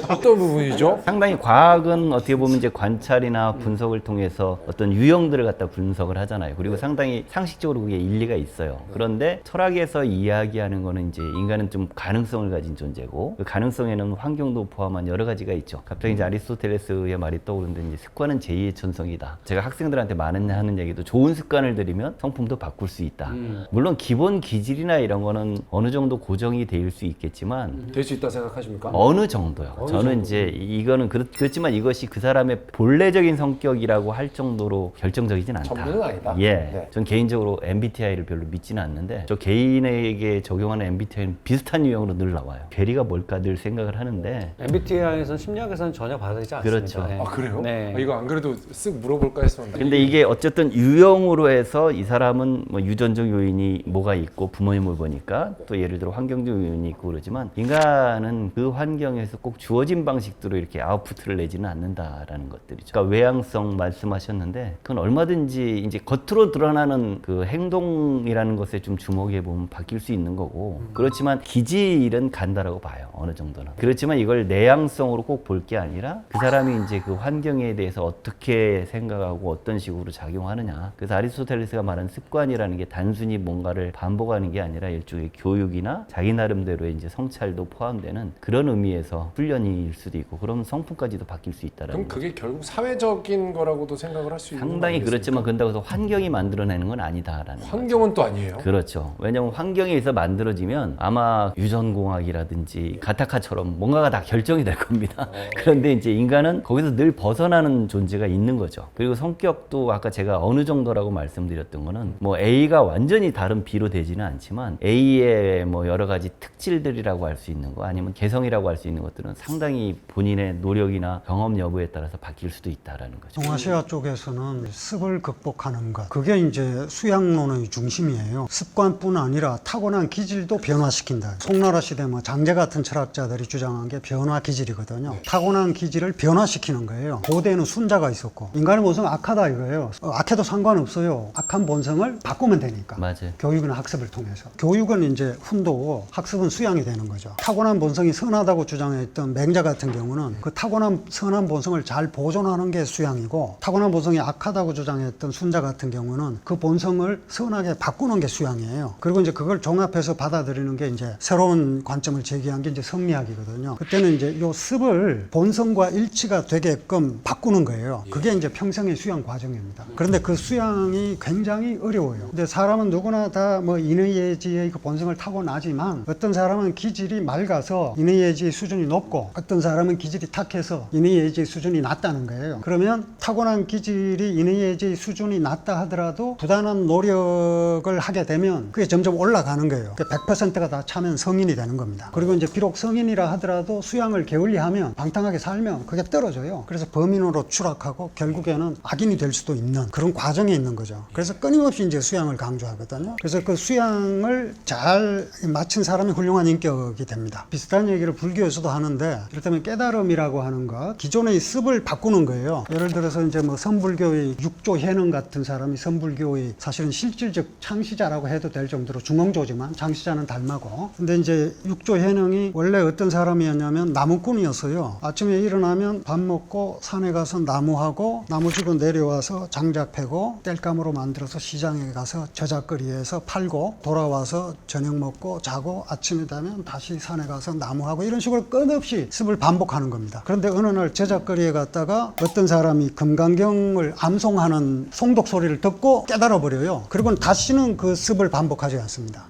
어떤 부분이죠? 상당히 과학은 어떻게 보면 이제 관찰이나 분석을 통해서 어떤 유형들을 갖다 분석을 하잖아요. 그리고 상당히 상식적으로 그게 일리가 있어요. 그런데 철학에서 이야기하는 거는 이제 인간은 좀 가능성을 가진 존재고 그 가능성에는 환경도 포함한 여러 가지가 있죠. 갑자기 이제 아리스토텔레스의 말이 떠오르는데 이제 습관은 제2의 천성이다. 제가 학생들한테 많은 하는 얘기도 좋은 습관을 들이면 성품도 바꿀 수 있다. 물론 기본 기질이나 이런 거는 어느 정도 고정이 될 수 있겠지만 될 수 있다 생각하십니까? 어느 정도요. 저는 이제 이거는 그렇지만 이것이 그 사람의 본래적인 성격이라고 할 정도로 결정적이진 않다. 전부는 아니다. 예. 네. 전 개인적으로 MBTI를 별로 믿지는 않는데 저 개인에게 적용하는 MBTI는 비슷한 유형으로 늘 나와요. 괴리가 뭘까 늘 생각을 하는데 MBTI에서는 심리학에서는 전혀 받아들이지 않습니다. 그렇죠. 네. 아 그래요? 네. 이거 안 그래도 쓱 물어볼까 했었는데. 근데 이게 어쨌든 유형으로 해서 이 사람은 뭐 유전적 요인이 뭐가 있고 부모님을 보니까 또 예를 들어 환경적 요인이 있고 그러지만 인간은 그 환경에서 꼭 주어진 방식대로 이렇게 아웃풋을 내지는 않는다라는 것들이죠. 그러니까 외향성 말씀하셨는데 그건 얼마든지 이제 겉으로 드러나는 그 행동이라는 것에 좀 주목해 보면 바뀔 수 있는 거고 그렇지만 기질은 간다라고 봐요. 어느 정도는. 그렇지만 이걸 내향성으로 꼭 볼 게 아니라 그 사람이 이제 그 환경에 대해서 어떻게 생각하고 어떤 식으로 작용하느냐. 그래서 아리스토텔레스가 말한 습관이라는 게 단순히 뭔가를 반복하는 게 아니라 일종의 교육이나 자기 나름대로의 이제 성찰도 포함되는 그런 의미에서 훈련일 수도 있고 그럼 성품까지도 바뀔 수 있다라는 그럼 거죠. 그게 결국 사회적인 거라고도 생각을 할 수 있는 상당히 거 그렇지만 아니겠습니까? 그런다고 해서 환경이 만들어내는 건 아니다라는 거죠. 환경은 또 아니에요. 그렇죠. 왜냐하면 환경에 의해서 만들어지면 아마 유전공학이라든지 가타카처럼 뭔가가 다 결정이 될 겁니다. 그런데 이제 인간은 거기서 늘 벗어나는 존재가 있는 거죠. 그리고 성격도 아까 제가 어느 정도라고 말씀드렸던 거는 뭐 A가 완전히 다른 B로 되지는 않지만 A의 뭐 여러 가지 특질들이라고 할 수 있는 거 아니면 개성이라고 할 수 있는 것들은 상당히 본인의 노력이나 경험 여부에 따라서 바뀔 수도 있다라는 거죠. 동아시아 쪽에서는 습을 극복하는 것, 그게 이제 수양론의 중심이에요. 습관뿐 아니라 타고난 기질도 변화시킨다. 송나라 시대 뭐 장제 같은 철학자들이 주장한 게 변화 기질이거든요. 타고난 기질을 변화시키는 거예요. 고대에는 순자가 있었고 인간의 본성 악하다 이거예요. 악해도 상관없어요. 악한 본성을 바꾸면 되니까. 맞아요. 교육이나 학습을 통해서. 교육은 이제 훈도고 학습은 수양이 되는 거죠. 타고난 본성이 선하다고 주장했던 맹자 같은 경우는 그 타고난 선한 본성을 잘 보존하는 게 수양이고 타고난 본성이 악하다고 주장했던 순자 같은 경우는 그 본성을 선하게 바꾸는 게 수양이에요. 그리고 이제 그걸 종합해서 받아들이는 게 이제 새로운 관점을 제기한 게 이제 성리학이거든요. 그때는 이제 요 습을 본성과 일치가 되게끔 바꾸는 거예요. 그게 이제 평생의 수양 과정입니다. 그런데 그 수양이 굉장히 어려워요. 근데 사람은 누구나 다 뭐 인의예지의 그 본성을 타고나지만 어떤 사람은 기질이 맑아서 인의예지의 수준이 높고 어떤 사람은 기질이 탁해서 인의예지의 수준이 낮다는 거예요. 그러면 타고난 기질이 인의예지의 수준이 낮다 하더라도 부단한 노력을 하게 되면 그게 점점 올라가는 거예요. 100%가 다 차면 성인이 되는 겁니다. 그리고 이제 비록 성인이라 하더라도 수양을 게을리하면 방탕하게 살면 그게 떨어져요. 그래서 범인으로 추락하고 결국에는 악인이 될 수도 있는 그런 과정에 있는 거죠. 그래서 끊임없이 이제 수양을 강조하거든요. 그래서 그 수양을 잘 마친 사람이 훌륭한 인격이 됩니다. 비슷한 얘기를 불교에서도 하는데 이를테면 깨달음이라고 하는 것, 기존의 습을 바꾸는 거예요. 예를 들어서 이제 뭐 선불교의 육조 해능 같은 사람이 선불교의 사실은 실질적 창시자라고 해도 될 정도로 중흥조지만 창시자는 닮하고, 근데 이제 육조 해능이 원래 어떤 사람이었냐면 나무꾼이었어요. 아침에 일어나면 밥 먹고 산에 가서 나무하고 나무집어 내려와서 장작 패고 땔감으로 만들어서 시장에 가서 저작거리에서 팔고 돌아와서 저녁 먹고 자고 아침에 되면 다시 산에 가서 나무하고 이런 식으로 끝없이 습을 반복하는 겁니다. 그런데 어느 날 저작거리에 갔다가 어떤 사람이 금강경을 암송하는 송독 소리를 듣고 깨달아 버려요. 그리고는 다시는 그 습을 반복하지 않습니다.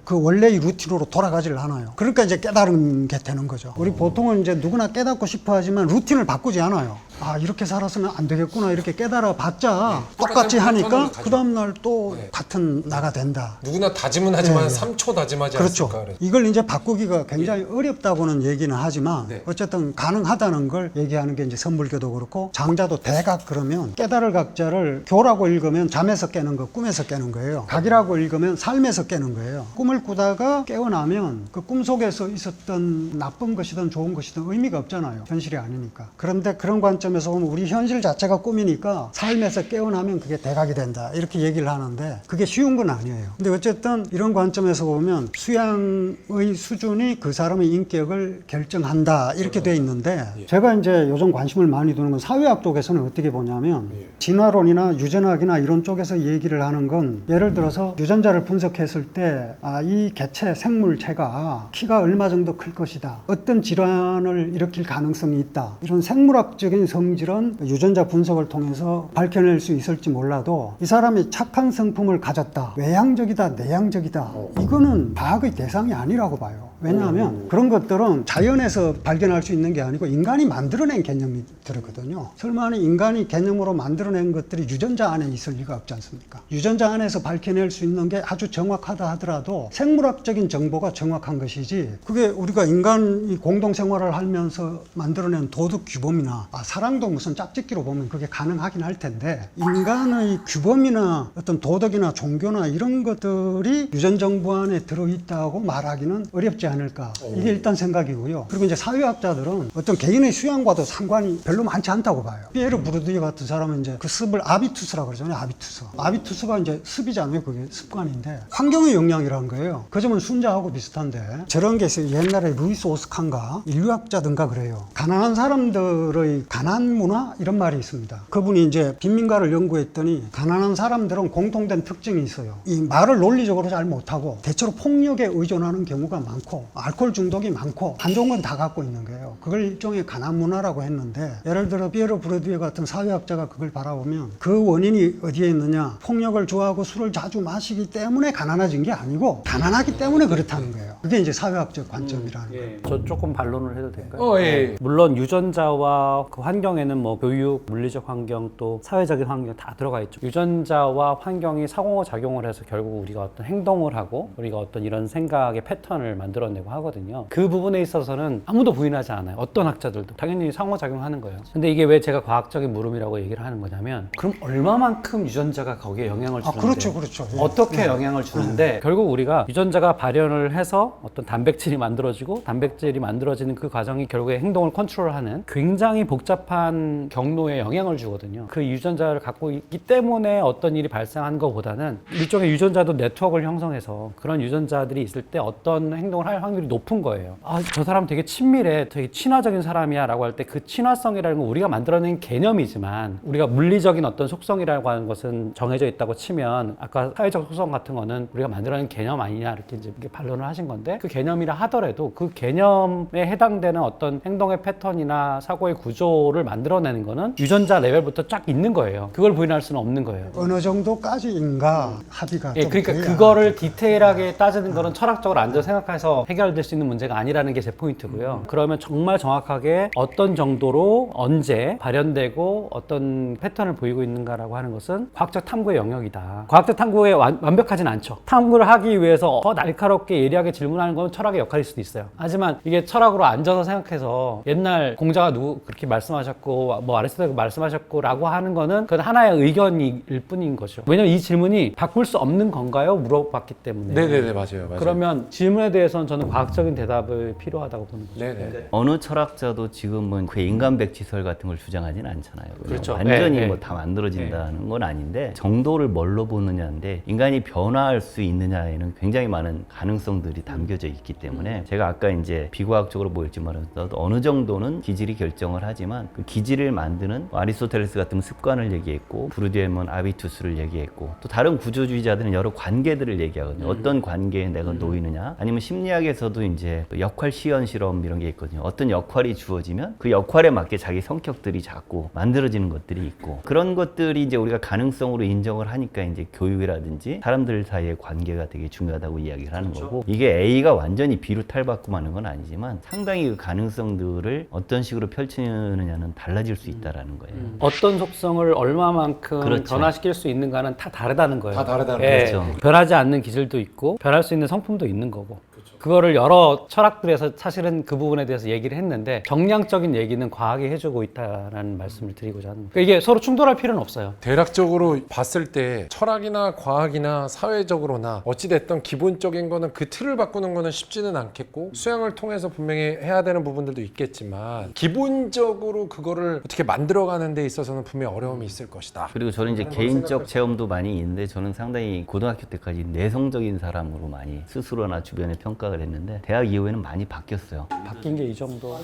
그 원래의 루틴으로 돌아가지를 않아요. 그러니까 이제 깨달은 게 되는 거죠. 우리 보통은 이제 누구나 깨닫고 싶어 하지만 루틴을 바꾸지 않아요. 아 이렇게 살았으면 안 되겠구나 이렇게 깨달아봤자 똑같이 똑같은 하니까 패턴을 그 다음날 또 같은 나가 된다. 누구나 다짐은 하지만 네. 3초 다짐하지 그렇죠. 않습니까? 그래서. 이걸 이제 바꾸기가 굉장히 어렵다고는 얘기는 하지만 네. 어쨌든 가능하다는 걸 얘기하는 게 이제 선불교도 그렇고 장자도 대각 그러면 깨달을 각자를 교라고 읽으면 잠에서 깨는 거, 꿈에서 깨는 거예요. 각이라고 읽으면 삶에서 깨는 거예요. 꿈을 꾸다가 깨어나면 그 꿈 속에서 있었던 나쁜 것이든 좋은 것이든 의미가 없잖아요. 현실이 아니니까. 그런데 그런 관점에서 보면 우리 현실 자체가 꿈이니까 삶에서 깨어나면 그게 대각이 된다. 이렇게 얘기를 하는데 그게 쉬운 건 아니에요. 근데 어쨌든 이런 관점에서 보면 수양의 수준이 그 사람의 인격을 결정한다. 이렇게 돼 있는데 제가 이제 요즘 관심을 많이 두는 건 사회학 쪽에서는 어떻게 보냐면 진화론이나 유전학이나 이런 쪽에서 얘기를 하는 건 예를 들어서 유전자를 분석했을 때 이 개체 생물체가 키가 얼마 정도 클 것이다. 어떤 질환을 일으킬 가능성이 있다. 이런 생물학적인 성질은 유전자 분석을 통해서 밝혀낼 수 있을지 몰라도 이 사람이 착한 성품을 가졌다. 외향적이다, 내향적이다. 이거는 과학의 대상이 아니라고 봐요. 왜냐하면 그런 것들은 자연에서 발견할 수 있는 게 아니고 인간이 만들어낸 개념들이거든요. 설마 인간이 개념으로 만들어낸 것들이 유전자 안에 있을 리가 없지 않습니까? 유전자 안에서 밝혀낼 수 있는 게 아주 정확하다 하더라도 생물학적인 정보가 정확한 것이지 그게 우리가 인간이 공동생활을 하면서 만들어낸 도덕 규범이나 사랑도 무슨 짝짓기로 보면 그게 가능하긴 할 텐데 인간의 규범이나 어떤 도덕이나 종교나 이런 것들이 유전 정보 안에 들어있다고 말하기는 어렵지 않을까. 이게 일단 생각이고요. 그리고 이제 사회학자들은 어떤 개인의 수양과도 상관이 별로 많지 않다고 봐요. 피에르 부르디에 같은 사람은 이제 그 습을 아비투스라고 그러잖아요. 아비투스. 아비투스가 이제 습이잖아요. 그게 습관인데 환경의 영향이라는 거예요. 그 점은 순자하고 비슷한데 저런 게 있어요. 옛날에 루이스 오스칸가 인류학자든가 그래요. 가난한 사람들의 가난 문화 이런 말이 있습니다. 그분이 이제 빈민가를 연구했더니 가난한 사람들은 공통된 특징이 있어요. 이 말을 논리적으로 잘 못하고 대체로 폭력에 의존하는 경우가 많고 알코올 중독이 많고 안 좋은 건 다 갖고 있는 거예요. 그걸 일종의 가난 문화라고 했는데 예를 들어 피에르 부르디에 같은 사회학자가 그걸 바라보면 그 원인이 어디에 있느냐 폭력을 좋아하고 술을 자주 마시기 때문에 가난해진 게 아니고 가난하기 때문에 그렇다는 거예요. 그게 이제 사회학적 관점이라는 거예요. 저 조금 반론을 해도 될까요? 예. 물론 유전자와 그 환경에는 뭐 교육, 물리적 환경 또 사회적인 환경 다 들어가 있죠. 유전자와 환경이 상호작용을 해서 결국 우리가 어떤 행동을 하고 우리가 어떤 이런 생각의 패턴을 만들어내고 하거든요. 그 부분에 있어서는 아무도 부인하지 않아요. 어떤 학자들도 당연히 상호작용하는 거예요. 근데 이게 왜 제가 과학적인 물음이라고 얘기를 하는 거냐면 그럼 얼마만큼 유전자가 거기에 영향을 주는데 그렇죠. 예. 어떻게 영향을 주는데 결국 우리가 유전자가 발현을 해서 어떤 단백질이 만들어지고 단백질이 만들어지는 그 과정이 결국에 행동을 컨트롤하는 굉장히 복잡한 경로에 영향을 주거든요. 그 유전자를 갖고 있기 때문에 어떤 일이 발생하는 것보다는 일종의 유전자도 네트워크를 형성해서 그런 유전자들이 있을 때 어떤 행동을 할 확률이 높은 거예요. 저 사람 되게 친밀해, 되게 친화적인 사람이야 라고 할 때 그 친화성이라는 건 우리가 만들어낸 개념이지만 우리가 물리적인 어떤 속성이라고 하는 것은 정해져 있다고 치면 아까 사회적 속성 같은 거는 우리가 만들어낸 개념 아니냐 이렇게 이제 반론을 하신 건데 그 개념이라 하더라도 그 개념에 해당되는 어떤 행동의 패턴이나 사고의 구조를 만들어내는 거는 유전자 레벨부터 쫙 있는 거예요. 그걸 부인할 수는 없는 거예요. 어느 정도까지인가 합의가 좀 그러니까 돼야 그거를 디테일하게 따지는 거는 철학적으로 앉아 생각해서 해결될 수 있는 문제가 아니라는 게 제 포인트고요. 그러면 정말 정확하게 어떤 정도로 언제 발현되고 어떤 패턴을 보이고 있는가라고 하는 것은 과학적 탐구의 영역이다. 과학적 탐구에 완벽하진 않죠. 탐구를 하기 위해서 더 날카롭게 예리하게 질문하는 건 철학의 역할일 수도 있어요. 하지만 이게 철학으로 앉아서 생각해서 옛날 공자가 누구 그렇게 말씀하셨고 뭐 아리스토텔이 말씀하셨고 라고 하는 거는 그건 하나의 의견일 뿐인 거죠. 왜냐면 이 질문이 바꿀 수 없는 건가요? 물어봤기 때문에. 네네네 맞아요. 그러면 질문에 대해서는 저는 과학적인 대답을 필요하다고 보는 거죠. 네네. 어느 철학자도 지금은 그 인간 백지설 같은 걸 주장하진 않잖아요. 그렇죠. 완전히 네, 뭐 다 만들어진다는 건 아닌데 정도를 뭘로 보느냐인데 인간이 변화할 수 있느냐에는 굉장히 많은 가능성들이 담겨져 있기 때문에 제가 아까 이제 비과학적으로 보일지 말하더라도 어느 정도는 기질이 결정을 하지만 그 기질을 만드는 아리스토텔레스 같은 습관을 얘기했고 부르디에는 아비투스를 얘기했고 또 다른 구조주의자들은 여러 관계들을 얘기하거든요. 어떤 관계에 내가 놓이느냐 아니면 심리학의 철학에서도 이제 역할 시연 실험 이런 게 있거든요. 어떤 역할이 주어지면 그 역할에 맞게 자기 성격들이 자꾸 만들어지는 것들이 있고 그런 것들이 이제 우리가 가능성으로 인정을 하니까 이제 교육이라든지 사람들 사이의 관계가 되게 중요하다고 이야기를 하는 거고 이게 A가 완전히 B로 탈바꿈 하는 건 아니지만 상당히 그 가능성들을 어떤 식으로 펼치느냐는 달라질 수 있다라는 거예요. 어떤 속성을 얼마만큼 그렇죠. 변화시킬 수 있는가는 다 다르다는 거예요. 다 다르다는 예, 거죠. 변하지 않는 기질도 있고 변할 수 있는 성품도 있는 거고. 그거를 여러 철학들에서 사실은 그 부분에 대해서 얘기를 했는데 정량적인 얘기는 과학이 해주고 있다라는 말씀을 드리고자 하는 거예요. 그러니까 이게 서로 충돌할 필요는 없어요. 대략적으로 봤을 때 철학이나 과학이나 사회적으로나 어찌됐든 기본적인 거는 그 틀을 바꾸는 거는 쉽지는 않겠고 수양을 통해서 분명히 해야 되는 부분들도 있겠지만 기본적으로 그거를 어떻게 만들어가는 데 있어서는 분명히 어려움이 있을 것이다. 그리고 저는 이제 개인적 체험도 많이 있는데 저는 상당히 고등학교 때까지 내성적인 사람으로 많이 스스로나 주변에 평가를 했는데 대학 이후에는 많이 바뀌었어요. 바뀐 게 이 정도.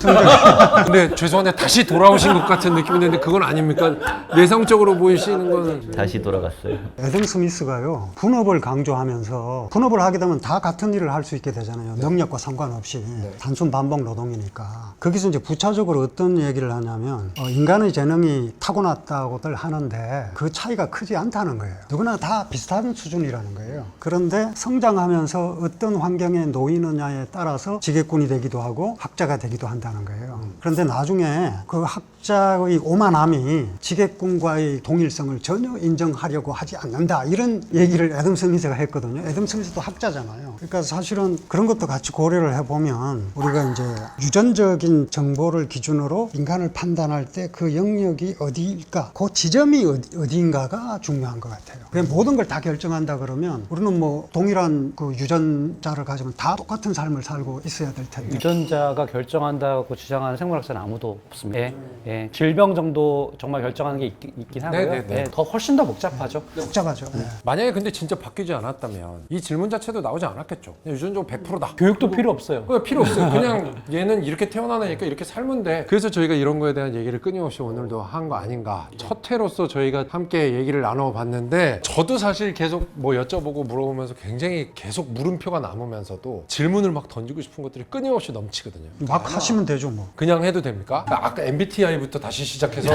근데 죄송한데 다시 돌아오신 것 같은 느낌이 드는데 그건 아닙니까? 내성적으로 보이시는 거는 다시 돌아갔어요. 애덤 스미스가요 분업을 강조하면서 분업을 하게 되면 다 같은 일을 할 수 있게 되잖아요. 능력과 상관없이 단순 반복 노동이니까. 거기서 이제 부차적으로 어떤 얘기를 하냐면 인간의 재능이 타고났다고들 하는데 그 차이가 크지 않다는 거예요. 누구나 다 비슷한 수준이라는 거예요. 그런데 성장하면서 어떤 환경에 놓이느냐에 따라서 지게꾼이 되기도 하고 학자가 되기도 한다는 거예요. 그런데 나중에 그 학자의 오만함이 지게꾼과의 동일성을 전혀 인정하려고 하지 않는다. 이런 얘기를 애덤 스미스가 했거든요. 애덤 스미스도 학자잖아요. 그러니까 사실은 그런 것도 같이 고려를 해보면 우리가 이제 유전적인 정보를 기준으로 인간을 판단할 때 그 영역이 어디일까? 그 지점이 어디인가가 중요한 것 같아요. 그냥 모든 걸 다 결정한다 그러면 우리는 뭐 동일한 그 유전자를 가지면 다 똑같은 삶을 살고 있어야 될 텐데. 유전자가 결정한다고 주장하는 생물학자는 아무도 없습니다. 예, 질병 정도 정말 결정하는 게 있긴 하고요. 네네네. 예, 더 훨씬 더 복잡하죠. 복잡하죠. 네. 만약에 근데 진짜 바뀌지 않았다면 이 질문 자체도 나오지 않았겠죠. 그냥 유전적으로 100%다. 교육도 필요 없어요. 그거 필요 없어요. 그냥 얘는 이렇게 태어나니까 이렇게 살면 돼. 그래서 저희가 이런 거에 대한 얘기를 끊임없이 오늘도 한 거 아닌가. 첫 회로서 저희가 함께 얘기를 나눠봤는데 저도 사실 계속 뭐 여쭤보고 물어보면서 굉장히 계속 물음표가 남으면서도 질문을 막 던지고 싶은 것들이 끊임없이 넘치거든요. 막 하시면 되죠 뭐. 그냥 해도 됩니까? 아까 MBTI부터 다시 시작해서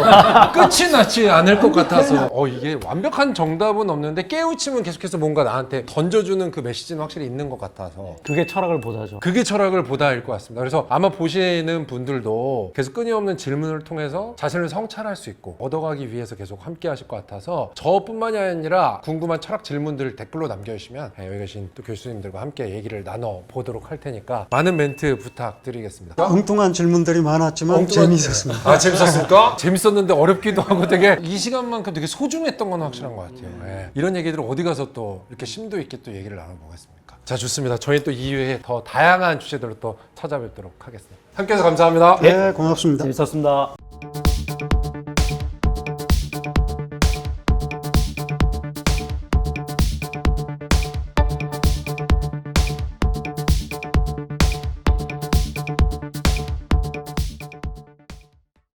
끝이 나지 않을 것 같아서 이게 완벽한 정답은 없는데 깨우치면 계속해서 뭔가 나한테 던져주는 그 메시지는 확실히 있는 것 같아서 그게 철학을 보다죠. 그게 철학을 보다일 것 같습니다. 그래서 아마 보시는 분들도 계속 끊임없는 질문을 통해서 자신을 성찰할 수 있고 얻어가기 위해서 계속 함께 하실 것 같아서 저뿐만이 아니라 궁금한 철학 질문들을 댓글로 남겨주시면 여기 계신 또 교수님들과 함께 얘기를 나눠보도록 할 테니까 많은 멘트 부탁드리겠습니다. 엉뚱한 질문들이 많았지만 재미있었습니다. 아, 재밌었습니까? 재밌었는데 어렵기도 하고 되게 이 시간만큼 되게 소중했던 건 확실한 것 같아요. 예. 이런 얘기들을 어디 가서 또 이렇게 심도 있게 또 얘기를 나눠보겠습니까? 자, 좋습니다. 저희 또 2회에 더 다양한 주제들로 또 찾아뵙도록 하겠습니다. 함께해서 감사합니다. 네, 고맙습니다. 재밌었습니다.